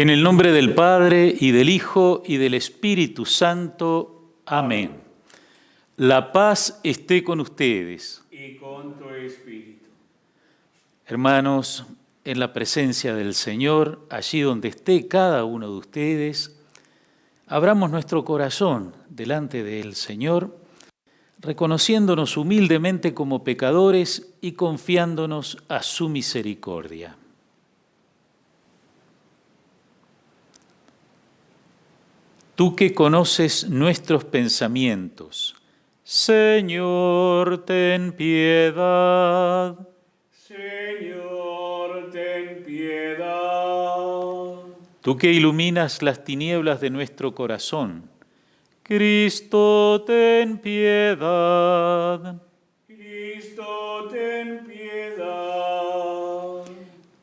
En el nombre del Padre, y del Hijo, y del Espíritu Santo. Amén. La paz esté con ustedes. Y con tu espíritu. Hermanos, en la presencia del Señor, allí donde esté cada uno de ustedes, abramos nuestro corazón delante del Señor, reconociéndonos humildemente como pecadores y confiándonos a su misericordia. Tú que conoces nuestros pensamientos, Señor, ten piedad. Señor, ten piedad. Tú que iluminas las tinieblas de nuestro corazón, Cristo, ten piedad. Cristo, ten piedad.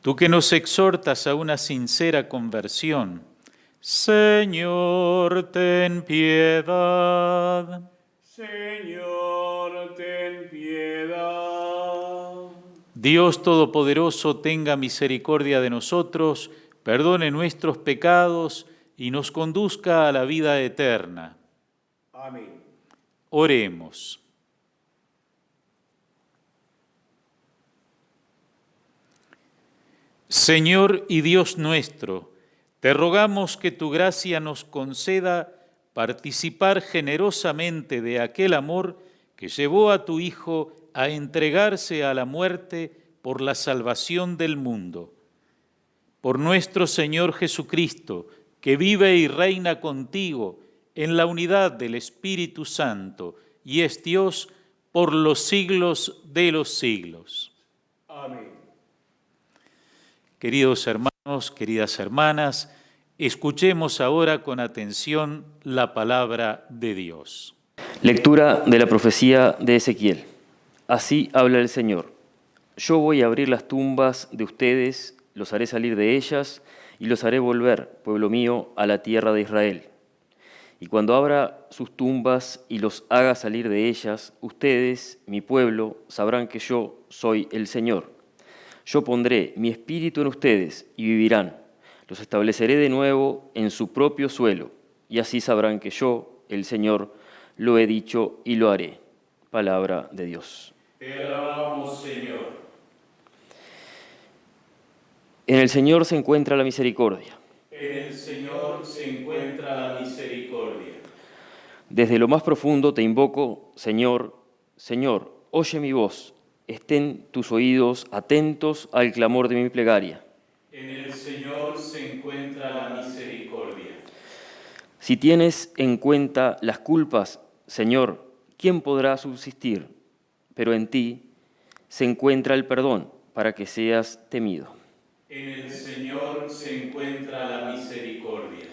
Tú que nos exhortas a una sincera conversión, Señor, ten piedad. Señor, ten piedad. Dios Todopoderoso, tenga misericordia de nosotros, perdone nuestros pecados y nos conduzca a la vida eterna. Amén. Oremos. Señor y Dios nuestro, te rogamos que tu gracia nos conceda participar generosamente de aquel amor que llevó a tu Hijo a entregarse a la muerte por la salvación del mundo. Por nuestro Señor Jesucristo, que vive y reina contigo en la unidad del Espíritu Santo y es Dios por los siglos de los siglos. Amén. Queridos hermanos, queridas hermanas, escuchemos ahora con atención la palabra de Dios. Lectura de la profecía de Ezequiel. Así habla el Señor. Yo voy a abrir las tumbas de ustedes, los haré salir de ellas y los haré volver, pueblo mío, a la tierra de Israel. Y cuando abra sus tumbas y los haga salir de ellas, ustedes, mi pueblo, sabrán que yo soy el Señor. Yo pondré mi espíritu en ustedes y vivirán. Los estableceré de nuevo en su propio suelo, y así sabrán que yo, el Señor, lo he dicho y lo haré. Palabra de Dios. Te alabamos, Señor. En el Señor se encuentra la misericordia. En el Señor se encuentra la misericordia. Desde lo más profundo te invoco, Señor, Señor, oye mi voz. Estén tus oídos atentos al clamor de mi plegaria. En el Señor se encuentra la misericordia. Si tienes en cuenta las culpas, Señor, ¿quién podrá subsistir? Pero en ti se encuentra el perdón para que seas temido. En el Señor se encuentra la misericordia.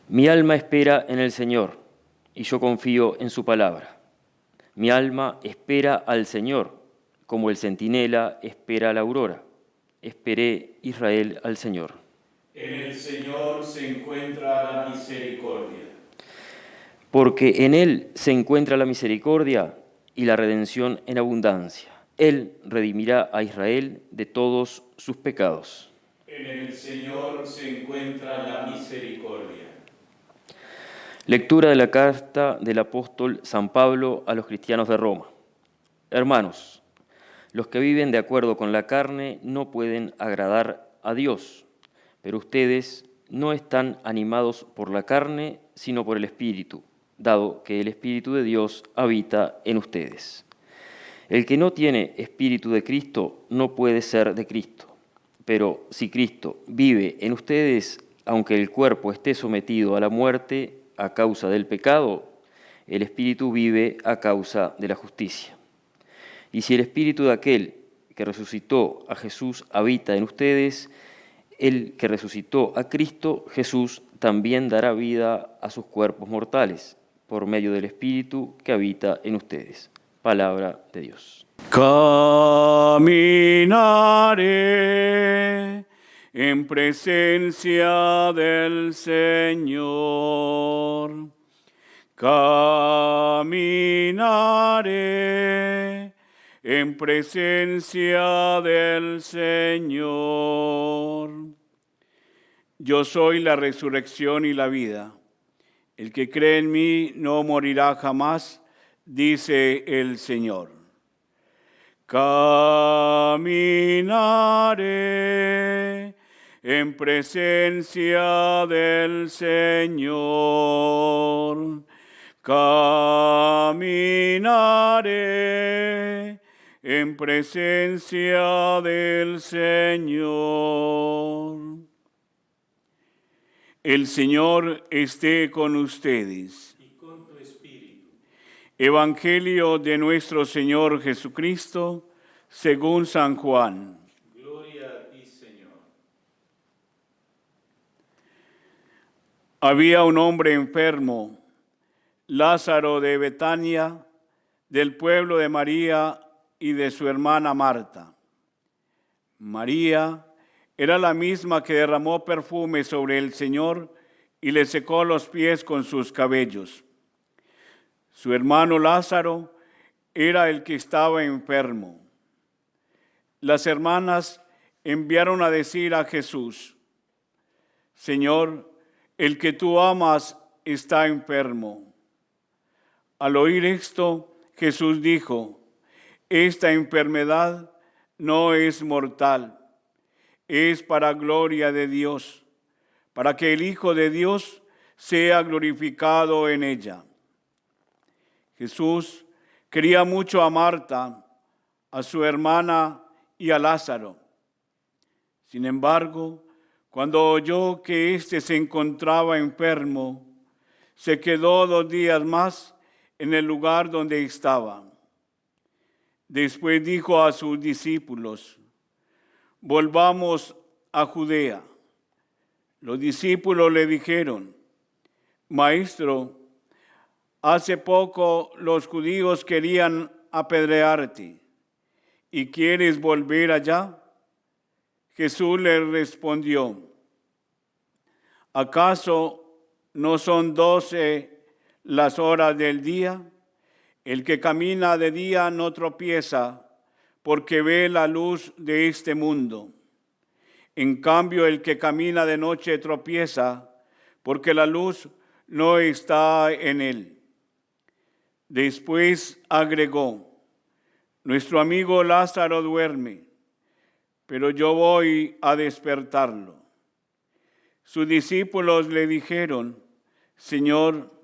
Mi alma espera en el Señor, y yo confío en su palabra. Mi alma espera al Señor, como el centinela espera la aurora. Esperé, Israel, al Señor. En el Señor se encuentra la misericordia. Porque en Él se encuentra la misericordia y la redención en abundancia. Él redimirá a Israel de todos sus pecados. En el Señor se encuentra la misericordia. Lectura de la carta del apóstol San Pablo a los cristianos de Roma. Hermanos, los que viven de acuerdo con la carne no pueden agradar a Dios, pero ustedes no están animados por la carne, sino por el Espíritu, dado que el Espíritu de Dios habita en ustedes. El que no tiene Espíritu de Cristo no puede ser de Cristo, pero si Cristo vive en ustedes, aunque el cuerpo esté sometido a la muerte a causa del pecado, el Espíritu vive a causa de la justicia. Y si el Espíritu de aquel que resucitó a Jesús habita en ustedes, el que resucitó a Cristo Jesús también dará vida a sus cuerpos mortales, por medio del Espíritu que habita en ustedes. Palabra de Dios. Caminaré en presencia del Señor. Caminaré en presencia del Señor. Yo soy la resurrección y la vida. El que cree en mí no morirá jamás, dice el Señor. Caminaré en presencia del Señor. Caminaré en presencia del Señor. El Señor esté con ustedes. Y con tu espíritu. Evangelio de nuestro Señor Jesucristo, según San Juan. Gloria a ti, Señor. Había un hombre enfermo, Lázaro de Betania, del pueblo de María y de su hermana Marta. María era la misma que derramó perfume sobre el Señor y le secó los pies con sus cabellos. Su hermano Lázaro era el que estaba enfermo. Las hermanas enviaron a decir a Jesús: Señor, el que tú amas está enfermo. Al oír esto, Jesús dijo: esta enfermedad no es mortal, es para gloria de Dios, para que el Hijo de Dios sea glorificado en ella. Jesús quería mucho a Marta, a su hermana y a Lázaro. Sin embargo, cuando oyó que éste se encontraba enfermo, se quedó 2 días más en el lugar donde estaba. Después dijo a sus discípulos: volvamos a Judea. Los discípulos le dijeron: Maestro, hace poco los judíos querían apedrearte, ¿y quieres volver allá? Jesús les respondió: ¿acaso no son 12 las horas del día? El que camina de día no tropieza, porque ve la luz de este mundo. En cambio, el que camina de noche tropieza, porque la luz no está en él. Después agregó: nuestro amigo Lázaro duerme, pero yo voy a despertarlo. Sus discípulos le dijeron: Señor,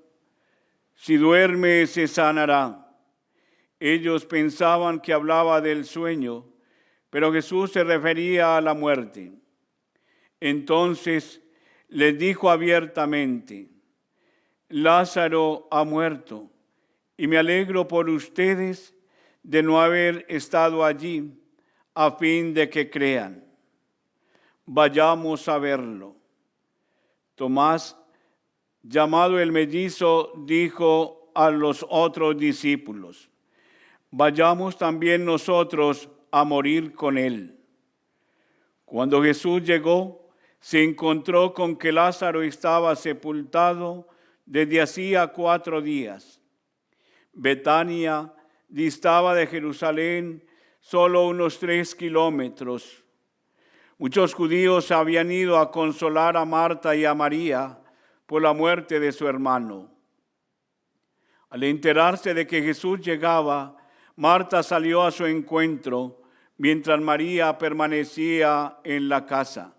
si duerme se sanará. Ellos pensaban que hablaba del sueño, pero Jesús se refería a la muerte. Entonces les dijo abiertamente: Lázaro ha muerto, y me alegro por ustedes de no haber estado allí, a fin de que crean. Vayamos a verlo. Tomás, llamado el mellizo, dijo a los otros discípulos: vayamos también nosotros a morir con él. Cuando Jesús llegó, se encontró con que Lázaro estaba sepultado desde hacía 4 días. Betania distaba de Jerusalén solo unos 3 kilómetros. Muchos judíos habían ido a consolar a Marta y a María por la muerte de su hermano. Al enterarse de que Jesús llegaba, Marta salió a su encuentro, mientras María permanecía en la casa.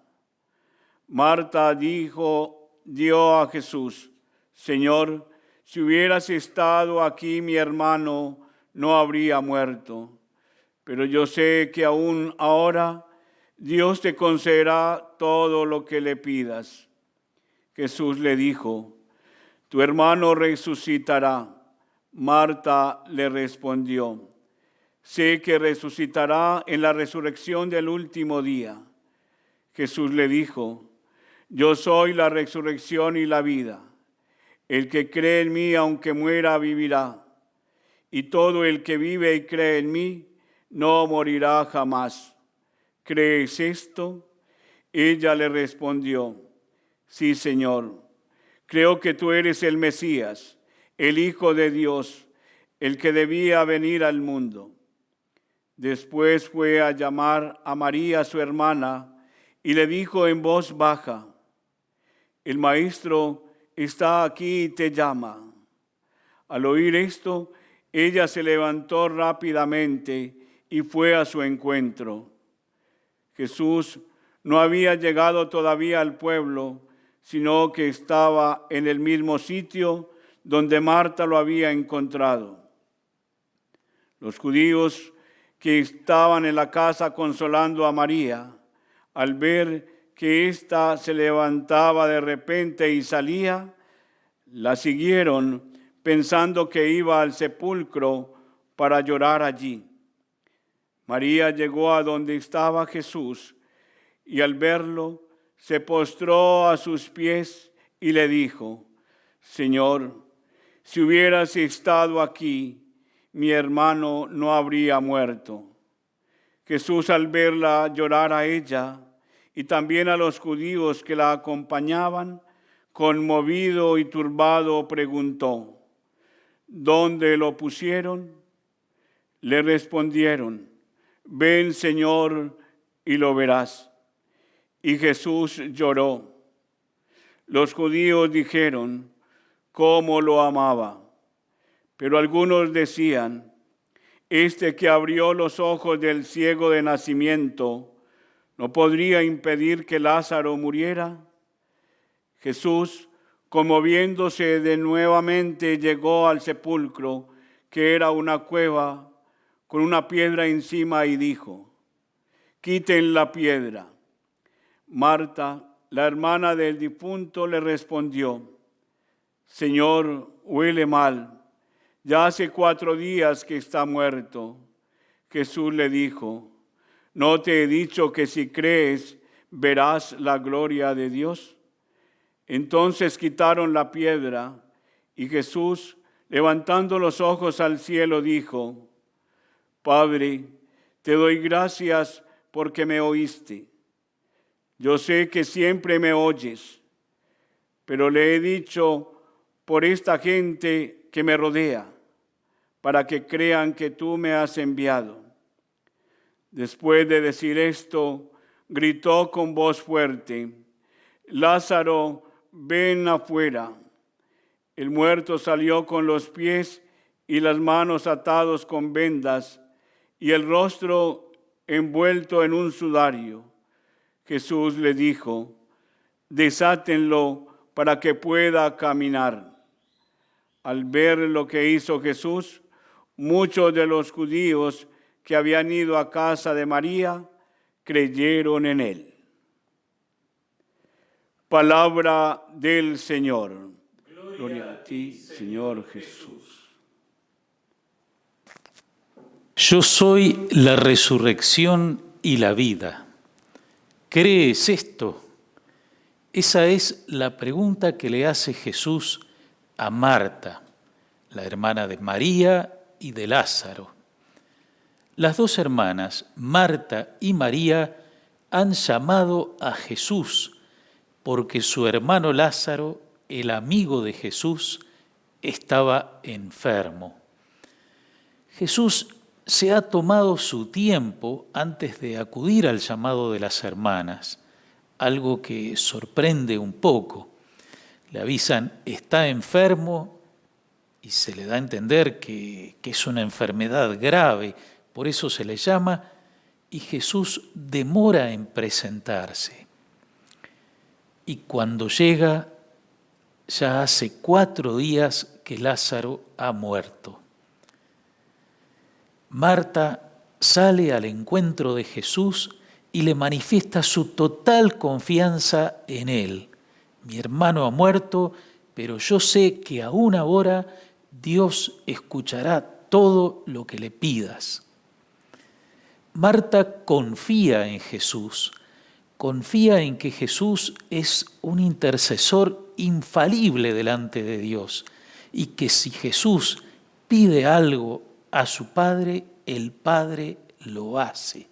Marta dio a Jesús: Señor, si hubieras estado aquí, mi hermano no habría muerto. Pero yo sé que aún ahora Dios te concederá todo lo que le pidas. Jesús le dijo: tu hermano resucitará. Marta le respondió: sé que resucitará en la resurrección del último día. Jesús le dijo: yo soy la resurrección y la vida. El que cree en mí, aunque muera, vivirá. Y todo el que vive y cree en mí, no morirá jamás. ¿Crees esto? Ella le respondió: sí, Señor. Creo que tú eres el Mesías, el Hijo de Dios, el que debía venir al mundo. Después fue a llamar a María, su hermana, y le dijo en voz baja: el Maestro está aquí y te llama. Al oír esto, ella se levantó rápidamente y fue a su encuentro. Jesús no había llegado todavía al pueblo, sino que estaba en el mismo sitio donde Marta lo había encontrado. Los judíos que estaban en la casa consolando a María, al ver que ésta se levantaba de repente y salía, la siguieron pensando que iba al sepulcro para llorar allí. María llegó a donde estaba Jesús y al verlo se postró a sus pies y le dijo: Señor, si hubieras estado aquí, mi hermano no habría muerto. Jesús, al verla llorar a ella y también a los judíos que la acompañaban, conmovido y turbado, preguntó: ¿Dónde lo pusieron? Le respondieron: Ven, Señor, y lo verás. Y Jesús lloró. Los judíos dijeron cómo lo amaba, pero algunos decían: Este que abrió los ojos del ciego de nacimiento, ¿no podría impedir que Lázaro muriera? Jesús, conmoviéndose de nuevamente, llegó al sepulcro, que era una cueva con una piedra encima, y dijo: Quiten la piedra. Marta, la hermana del difunto, le respondió: Señor, huele mal, ya hace 4 días que está muerto. Jesús le dijo: ¿No te he dicho que si crees verás la gloria de Dios? Entonces quitaron la piedra, y Jesús, levantando los ojos al cielo, dijo: Padre, te doy gracias porque me oíste. Yo sé que siempre me oyes, pero le he dicho por esta gente que me rodea, para que crean que tú me has enviado. Después de decir esto, gritó con voz fuerte: Lázaro, ven afuera. El muerto salió con los pies y las manos atados con vendas y el rostro envuelto en un sudario. Jesús le dijo: Desátenlo para que pueda caminar. Al ver lo que hizo Jesús, muchos de los judíos que habían ido a casa de María creyeron en él. Palabra del Señor. Gloria a ti, Señor Jesús. Yo soy la resurrección y la vida. ¿Crees esto? Esa es la pregunta que le hace Jesús a Marta, la hermana de María y de Lázaro. Las 2 hermanas, Marta y María, han llamado a Jesús porque su hermano Lázaro, el amigo de Jesús, estaba enfermo. Jesús se ha tomado su tiempo antes de acudir al llamado de las hermanas, algo que sorprende un poco. Le avisan: está enfermo, y se le da a entender que es una enfermedad grave, por eso se le llama, y Jesús demora en presentarse. Y cuando llega, ya hace 4 días que Lázaro ha muerto. Marta sale al encuentro de Jesús y le manifiesta su total confianza en él. Mi hermano ha muerto, pero yo sé que aún ahora Dios escuchará todo lo que le pidas. Marta confía en Jesús, confía en que Jesús es un intercesor infalible delante de Dios y que si Jesús pide algo a su Padre, el Padre lo hace.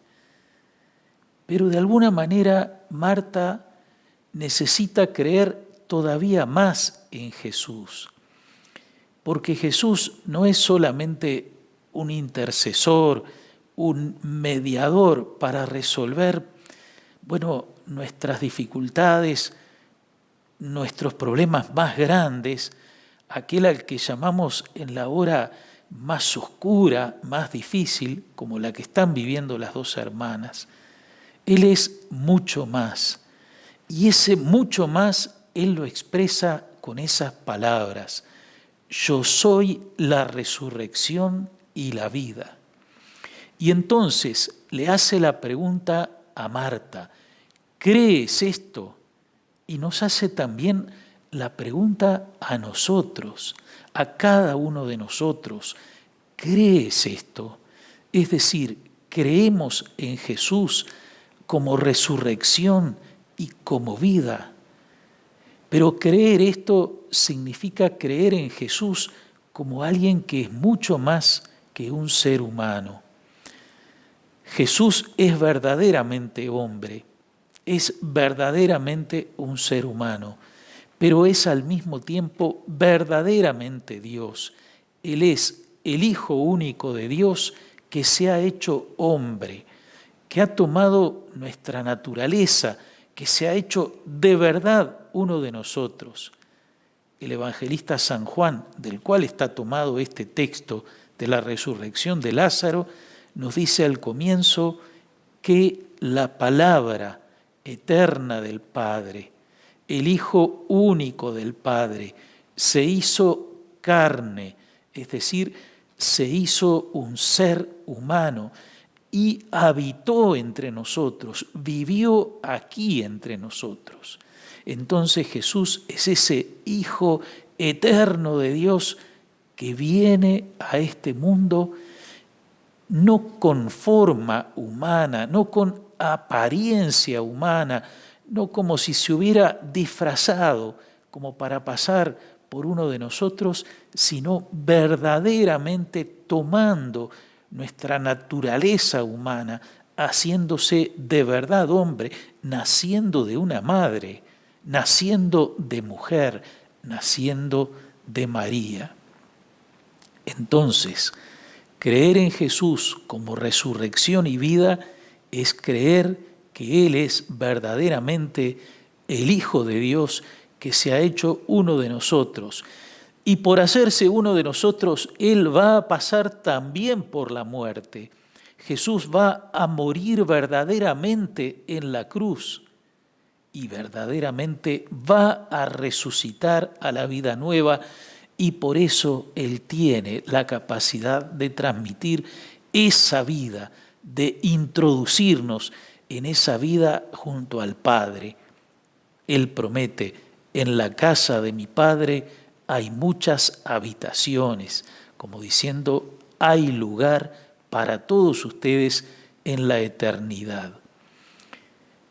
Pero de alguna manera Marta necesita creer todavía más en Jesús, porque Jesús no es solamente un intercesor, un mediador para resolver, nuestras dificultades nuestros problemas más grandes, aquel al que llamamos en la hora más oscura, más difícil, como la que están viviendo las dos hermanas. Él es mucho más. Y ese mucho más, Él lo expresa con esas palabras: yo soy la resurrección y la vida. Y entonces le hace la pregunta a Marta: ¿crees esto? Y nos hace también la pregunta a nosotros, a cada uno de nosotros: ¿crees esto? Es decir, ¿creemos en Jesús como resurrección y como vida? Pero creer esto significa creer en Jesús como alguien que es mucho más que un ser humano. Jesús es verdaderamente hombre, es verdaderamente un ser humano, pero es al mismo tiempo verdaderamente Dios. Él es el Hijo único de Dios que se ha hecho hombre, que ha tomado nuestra naturaleza, que se ha hecho de verdad uno de nosotros. El evangelista San Juan, del cual está tomado este texto de la resurrección de Lázaro, nos dice al comienzo que la palabra eterna del Padre, el Hijo único del Padre, se hizo carne, es decir, se hizo un ser humano y habitó entre nosotros, vivió aquí entre nosotros. Entonces Jesús es ese Hijo eterno de Dios que viene a este mundo no con forma humana, no con apariencia humana, no como si se hubiera disfrazado como para pasar por uno de nosotros, sino verdaderamente tomando nuestra naturaleza humana, haciéndose de verdad hombre, naciendo de una madre, naciendo de mujer, naciendo de María. Entonces, creer en Jesús como resurrección y vida es creer que Él es verdaderamente el Hijo de Dios que se ha hecho uno de nosotros. Y por hacerse uno de nosotros, Él va a pasar también por la muerte. Jesús va a morir verdaderamente en la cruz y verdaderamente va a resucitar a la vida nueva, y por eso Él tiene la capacidad de transmitir esa vida, de introducirnos en esa vida junto al Padre. Él promete: en la casa de mi Padre hay muchas habitaciones, como diciendo, hay lugar para todos ustedes en la eternidad.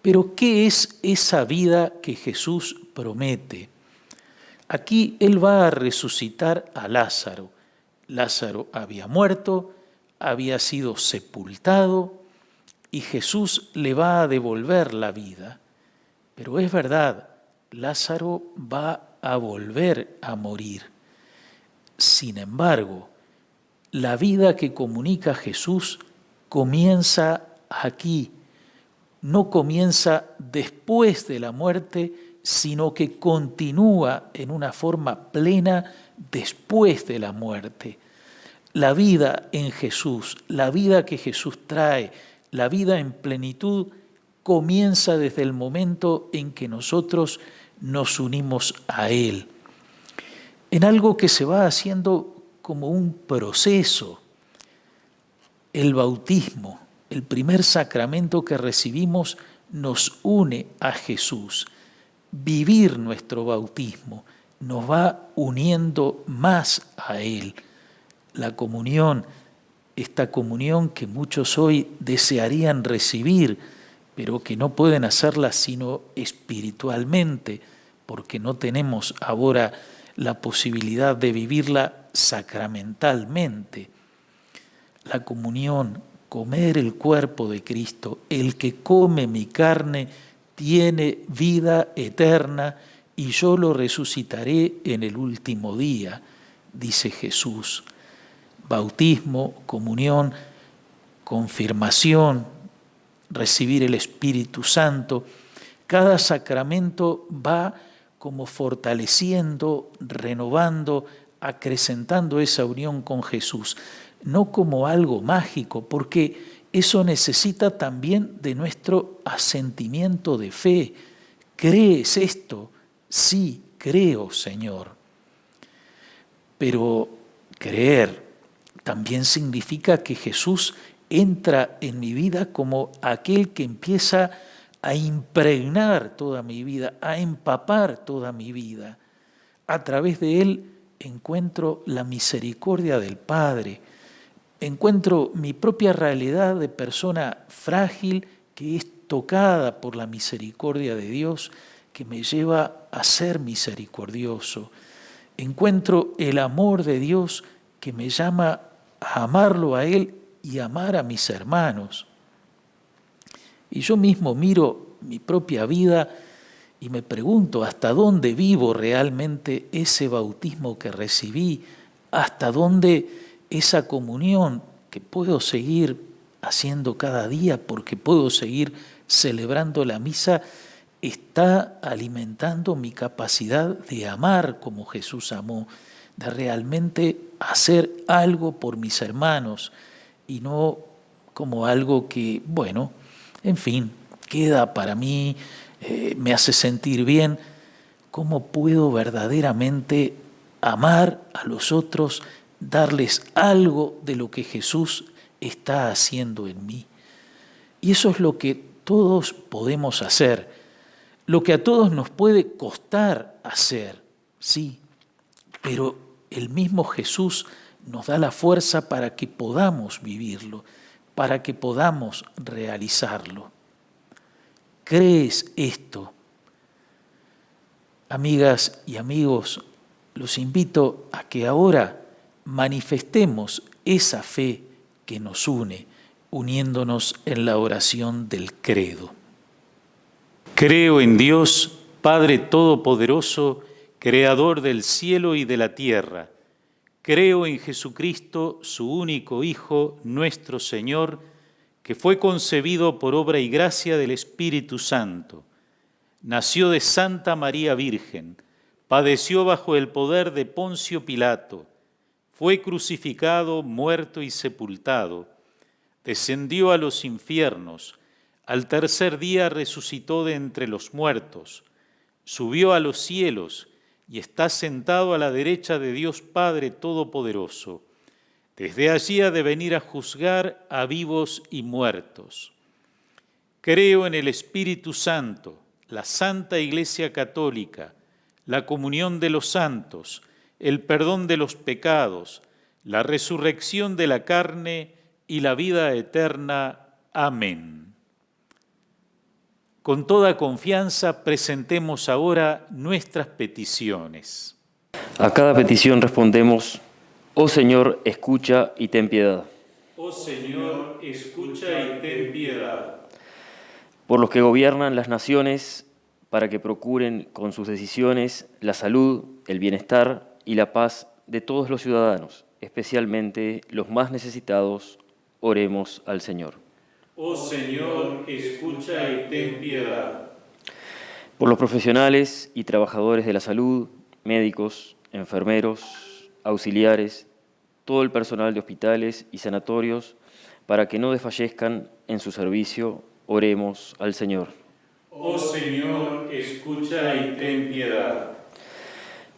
Pero ¿qué es esa vida que Jesús promete? Aquí Él va a resucitar a Lázaro. Lázaro había muerto, había sido sepultado y Jesús le va a devolver la vida. Pero es verdad, Lázaro va a volver a morir. Sin embargo, la vida que comunica Jesús comienza aquí, no comienza después de la muerte, sino que continúa en una forma plena después de la muerte. La vida en Jesús, la vida que Jesús trae, la vida en plenitud, comienza desde el momento en que nosotros nos unimos a Él, en algo que se va haciendo como un proceso. El bautismo, el primer sacramento que recibimos, nos une a Jesús. Vivir nuestro bautismo nos va uniendo más a Él. La comunión, esta comunión que muchos hoy desearían recibir, pero que no pueden hacerla sino espiritualmente, porque no tenemos ahora la posibilidad de vivirla sacramentalmente. La comunión, comer el cuerpo de Cristo, el que come mi carne tiene vida eterna y yo lo resucitaré en el último día, dice Jesús. Bautismo, comunión, confirmación, recibir el Espíritu Santo. Cada sacramento va como fortaleciendo, renovando, acrecentando esa unión con Jesús, no como algo mágico, porque eso necesita también de nuestro asentimiento de fe. ¿Crees esto? Sí, creo, Señor. Pero creer también significa que Jesús entra en mi vida como aquel que empieza a impregnar toda mi vida, a empapar toda mi vida. A través de Él encuentro la misericordia del Padre, encuentro mi propia realidad de persona frágil que es tocada por la misericordia de Dios, que me lleva a ser misericordioso. Encuentro el amor de Dios que me llama a amarlo a Él y amar a mis hermanos. Y yo mismo miro mi propia vida y me pregunto hasta dónde vivo realmente ese bautismo que recibí, hasta dónde esa comunión que puedo seguir haciendo cada día porque puedo seguir celebrando la misa, está alimentando mi capacidad de amar como Jesús amó, de realmente hacer algo por mis hermanos y no como algo que, bueno, en fin, queda para mí, me hace sentir bien. ¿Cómo puedo verdaderamente amar a los otros, darles algo de lo que Jesús está haciendo en mí? Y eso es lo que todos podemos hacer, lo que a todos nos puede costar hacer, sí, pero el mismo Jesús nos da la fuerza para que podamos vivirlo, para que podamos realizarlo. ¿Crees esto? Amigas y amigos, los invito a que ahora manifestemos esa fe que nos une, uniéndonos en la oración del credo. Creo en Dios, Padre Todopoderoso, Creador del cielo y de la tierra. Creo en Jesucristo, su único Hijo, nuestro Señor, que fue concebido por obra y gracia del Espíritu Santo. Nació de Santa María Virgen, padeció bajo el poder de Poncio Pilato, fue crucificado, muerto y sepultado, descendió a los infiernos, al tercer día resucitó de entre los muertos, subió a los cielos y está sentado a la derecha de Dios Padre Todopoderoso. Desde allí ha de venir a juzgar a vivos y muertos. Creo en el Espíritu Santo, la Santa Iglesia Católica, la comunión de los santos, el perdón de los pecados, la resurrección de la carne y la vida eterna. Amén. Con toda confianza presentemos ahora nuestras peticiones. A cada petición respondemos: oh Señor, escucha y ten piedad. Oh Señor, escucha y ten piedad. Por los que gobiernan las naciones, para que procuren con sus decisiones la salud, el bienestar y la paz de todos los ciudadanos, especialmente los más necesitados, oremos al Señor. Oh Señor, escucha y ten piedad. Por los profesionales y trabajadores de la salud, médicos, enfermeros, auxiliares, todo el personal de hospitales y sanatorios, para que no desfallezcan en su servicio, oremos al Señor. Oh Señor, escucha y ten piedad.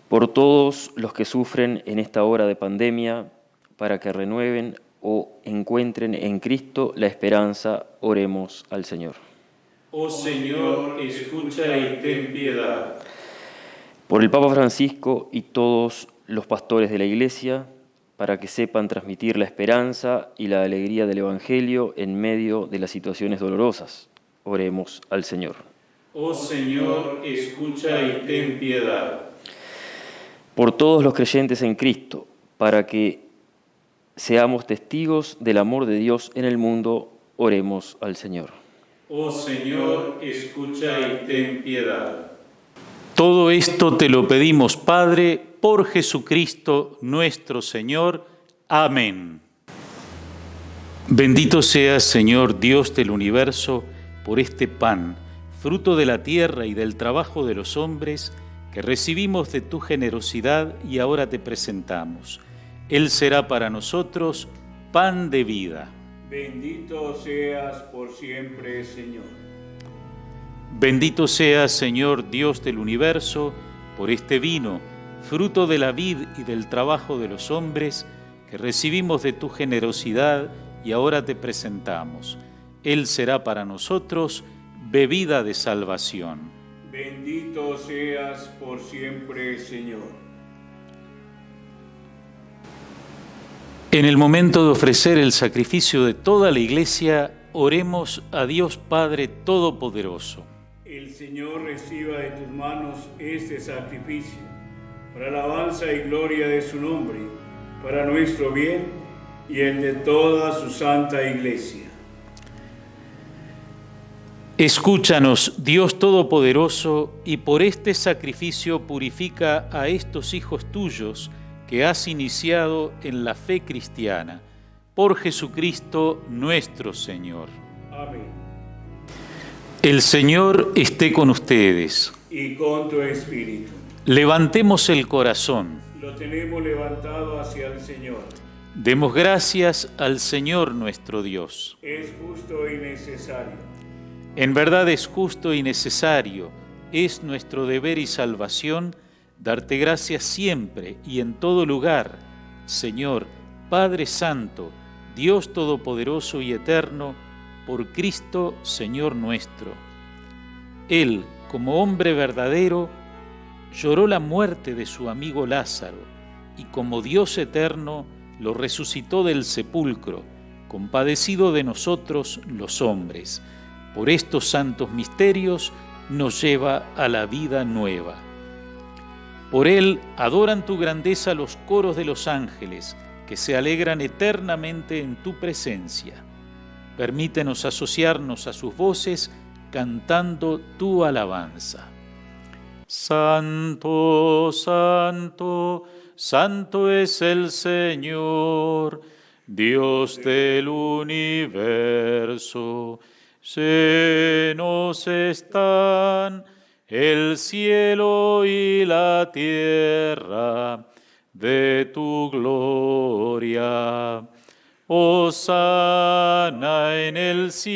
Por todos los que sufren en esta hora de pandemia, para que renueven o encuentren en Cristo la esperanza, oremos al Señor. Oh Señor, escucha y ten piedad. Por el Papa Francisco y todos los pastores de la Iglesia, para que sepan transmitir la esperanza y la alegría del Evangelio en medio de las situaciones dolorosas, oremos al Señor. Oh Señor, escucha y ten piedad. Por todos los creyentes en Cristo, para que seamos testigos del amor de Dios en el mundo, oremos al Señor. Oh Señor, escucha y ten piedad. Todo esto te lo pedimos, Padre, por Jesucristo nuestro Señor. Amén. Bendito seas, Señor Dios del universo, por este pan, fruto de la tierra y del trabajo de los hombres, que recibimos de tu generosidad y ahora te presentamos. Él será para nosotros pan de vida. Bendito seas por siempre, Señor. Bendito seas, Señor, Dios del universo, por este vino, fruto de la vid y del trabajo de los hombres, que recibimos de tu generosidad y ahora te presentamos. Él será para nosotros bebida de salvación. Bendito seas por siempre, Señor. En el momento de ofrecer el sacrificio de toda la Iglesia, oremos a Dios Padre Todopoderoso. El Señor reciba de tus manos este sacrificio, para alabanza y gloria de su nombre, para nuestro bien y el de toda su santa Iglesia. Escúchanos, Dios Todopoderoso, y por este sacrificio purifica a estos hijos tuyos que has iniciado en la fe cristiana. Por Jesucristo nuestro Señor. Amén. El Señor esté con ustedes. Y con tu espíritu. Levantemos el corazón. Lo tenemos levantado hacia el Señor. Demos gracias al Señor nuestro Dios. Es justo y necesario. En verdad es justo y necesario, es nuestro deber y salvación, darte gracias siempre y en todo lugar, Señor, Padre Santo, Dios Todopoderoso y Eterno, por Cristo, Señor nuestro. Él, como hombre verdadero, lloró la muerte de su amigo Lázaro, y como Dios eterno, lo resucitó del sepulcro, compadecido de nosotros los hombres. Por estos santos misterios nos lleva a la vida nueva. Por él adoran tu grandeza los coros de los ángeles, que se alegran eternamente en tu presencia. Permítenos asociarnos a sus voces, cantando tu alabanza. Santo, santo, santo es el Señor, Dios del universo. Llenos están el cielo y la tierra de tu gloria. Hosana en el cielo.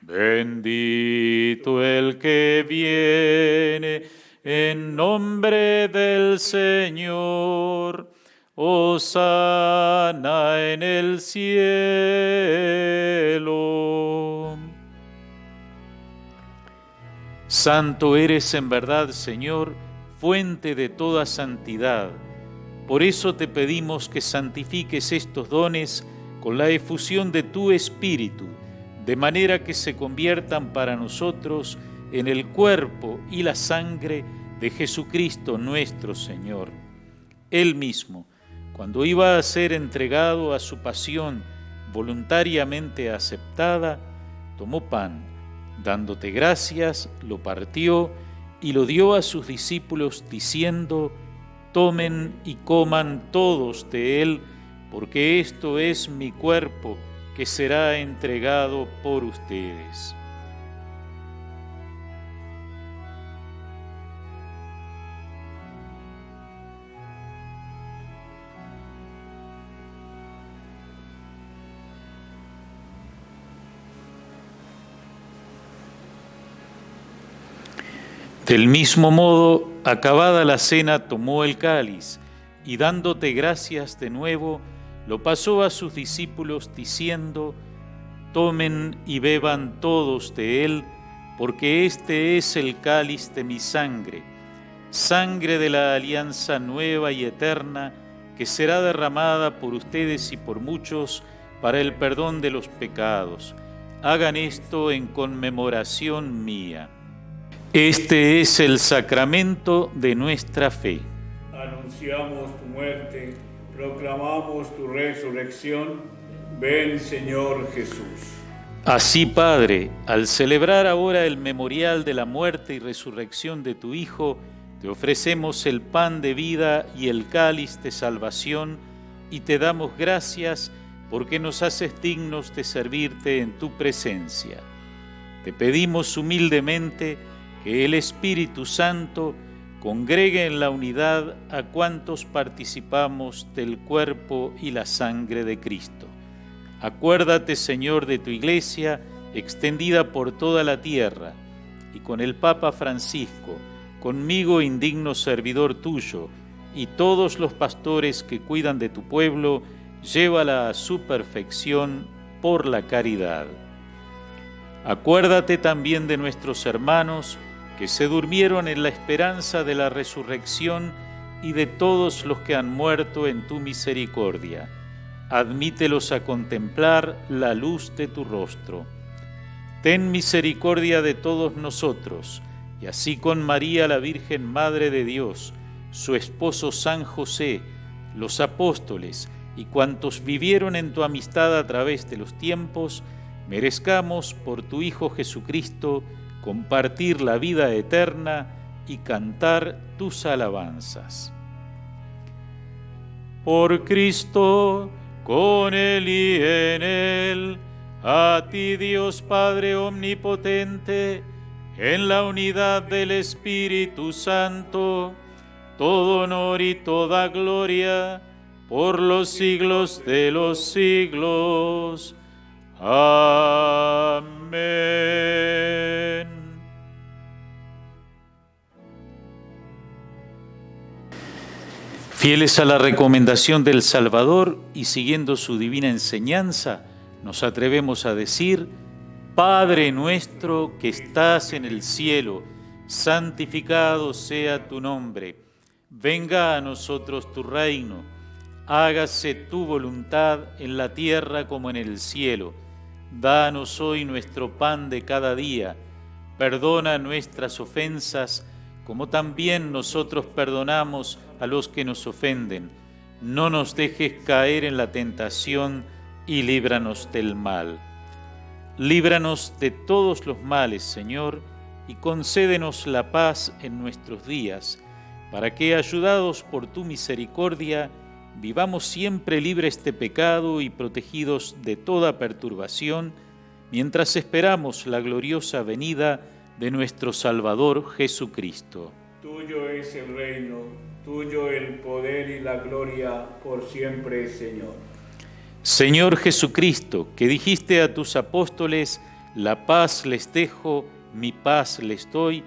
Bendito el que viene en nombre del Señor. Hosana en el cielo. Santo eres en verdad, Señor, fuente de toda santidad. Por eso te pedimos que santifiques estos dones con la efusión de tu Espíritu, de manera que se conviertan para nosotros en el cuerpo y la sangre de Jesucristo nuestro Señor. Él mismo, cuando iba a ser entregado a su pasión voluntariamente aceptada, tomó pan, dándote gracias, lo partió y lo dio a sus discípulos diciendo: tomen y coman todos de él, porque esto es mi cuerpo que será entregado por ustedes. Del mismo modo, acabada la cena, tomó el cáliz y dándote gracias de nuevo, lo pasó a sus discípulos diciendo: tomen y beban todos de él, porque este es el cáliz de mi sangre, sangre de la alianza nueva y eterna, que será derramada por ustedes y por muchos para el perdón de los pecados. Hagan esto en conmemoración mía. Este es el sacramento de nuestra fe. Anunciamos tu muerte, proclamamos tu resurrección. Ven, Señor Jesús. Así, Padre, al celebrar ahora el memorial de la muerte y resurrección de tu Hijo, te ofrecemos el pan de vida y el cáliz de salvación, y te damos gracias porque nos haces dignos de servirte en tu presencia. Te pedimos humildemente que el Espíritu Santo congregue en la unidad a cuantos participamos del cuerpo y la sangre de Cristo. Acuérdate, Señor, de tu Iglesia, extendida por toda la tierra, y con el Papa Francisco, conmigo indigno servidor tuyo, y todos los pastores que cuidan de tu pueblo, llévala a su perfección por la caridad. Acuérdate también de nuestros hermanos que se durmieron en la esperanza de la resurrección y de todos los que han muerto en tu misericordia. Admítelos a contemplar la luz de tu rostro. Ten misericordia de todos nosotros, y así con María, la Virgen Madre de Dios, su esposo San José, los apóstoles y cuantos vivieron en tu amistad a través de los tiempos, merezcamos por tu Hijo Jesucristo compartir la vida eterna y cantar tus alabanzas. Por Cristo, con Él y en Él, a ti Dios Padre Omnipotente, en la unidad del Espíritu Santo, todo honor y toda gloria, por los siglos de los siglos. Amén. Fieles a la recomendación del Salvador y siguiendo su divina enseñanza, nos atrevemos a decir: Padre nuestro que estás en el cielo, santificado sea tu nombre. Venga a nosotros tu reino. Hágase tu voluntad en la tierra como en el cielo. Danos hoy nuestro pan de cada día. Perdona nuestras ofensas, como también nosotros perdonamos a los que nos ofenden. No nos dejes caer en la tentación y líbranos del mal. Líbranos de todos los males, Señor, y concédenos la paz en nuestros días, para que, ayudados por tu misericordia, vivamos siempre libres de pecado y protegidos de toda perturbación, mientras esperamos la gloriosa venida de nuestro Salvador Jesucristo. Tuyo es el reino, tuyo el poder y la gloria por siempre, Señor. Señor Jesucristo, que dijiste a tus apóstoles: la paz les dejo, mi paz les doy,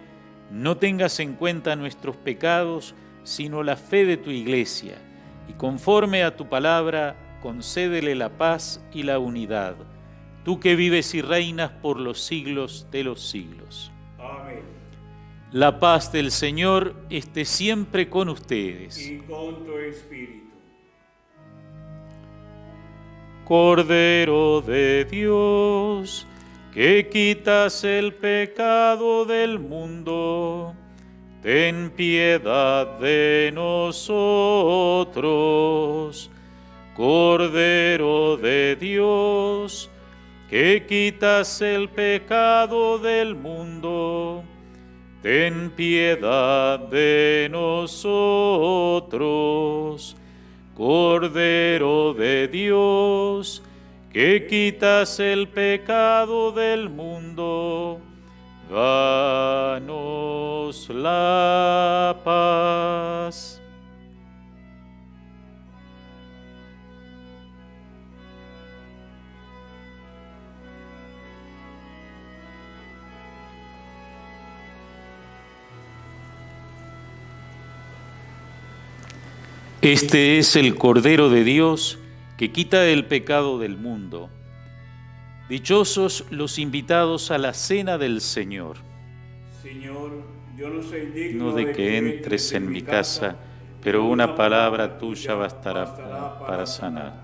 no tengas en cuenta nuestros pecados, sino la fe de tu Iglesia, y conforme a tu palabra, concédele la paz y la unidad, tú que vives y reinas por los siglos de los siglos. Amén. La paz del Señor esté siempre con ustedes. Y con tu espíritu. Cordero de Dios, que quitas el pecado del mundo, ten piedad de nosotros. Cordero de Dios, que quitas el pecado del mundo, ten piedad de nosotros. Cordero de Dios, que quitas el pecado del mundo, danos la paz. Este es el Cordero de Dios que quita el pecado del mundo. Dichosos los invitados a la cena del Señor. Señor, yo no soy digno de que entres en mi casa, pero una palabra tuya bastará para sanar.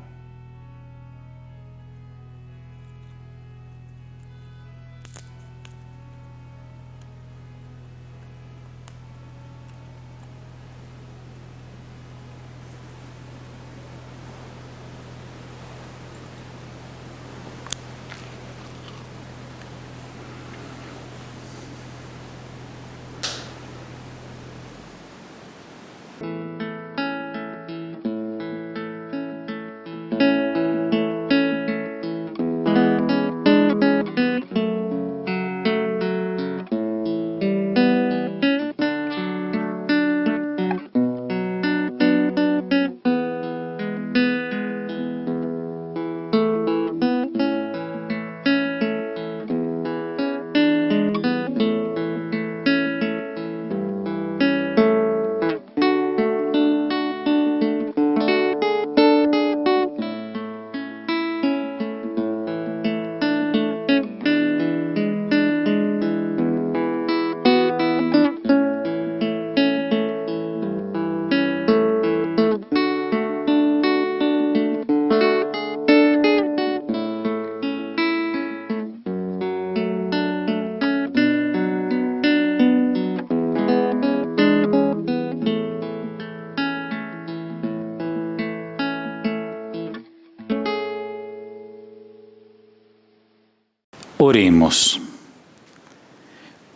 Oremos.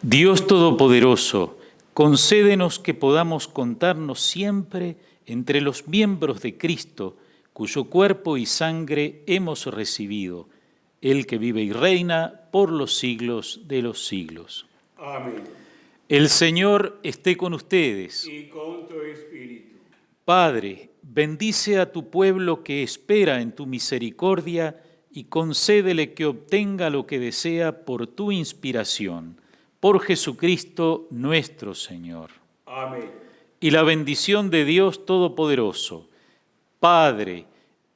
Dios Todopoderoso, concédenos que podamos contarnos siempre entre los miembros de Cristo, cuyo cuerpo y sangre hemos recibido, el que vive y reina por los siglos de los siglos. Amén. El Señor esté con ustedes. Y con tu espíritu. Padre, bendice a tu pueblo que espera en tu misericordia y concédele que obtenga lo que desea por tu inspiración. Por Jesucristo nuestro Señor. Amén. Y la bendición de Dios Todopoderoso, Padre,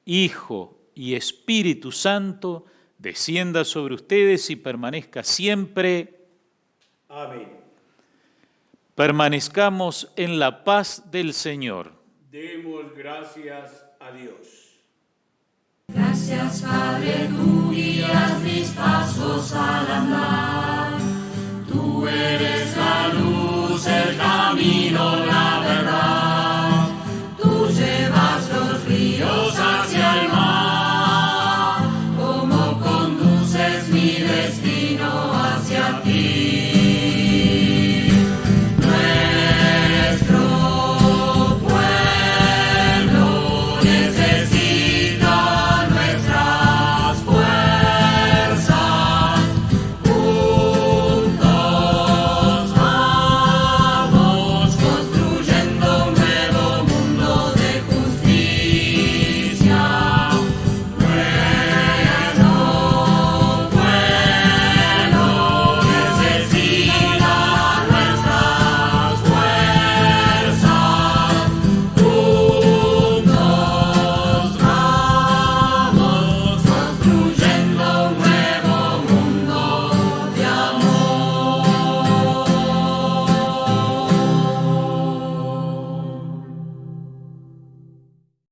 Hijo y Espíritu Santo, descienda sobre ustedes y permanezca siempre. Amén. Permanezcamos en la paz del Señor. Demos gracias a Dios. Gracias, Padre, tú guías mis pasos al andar.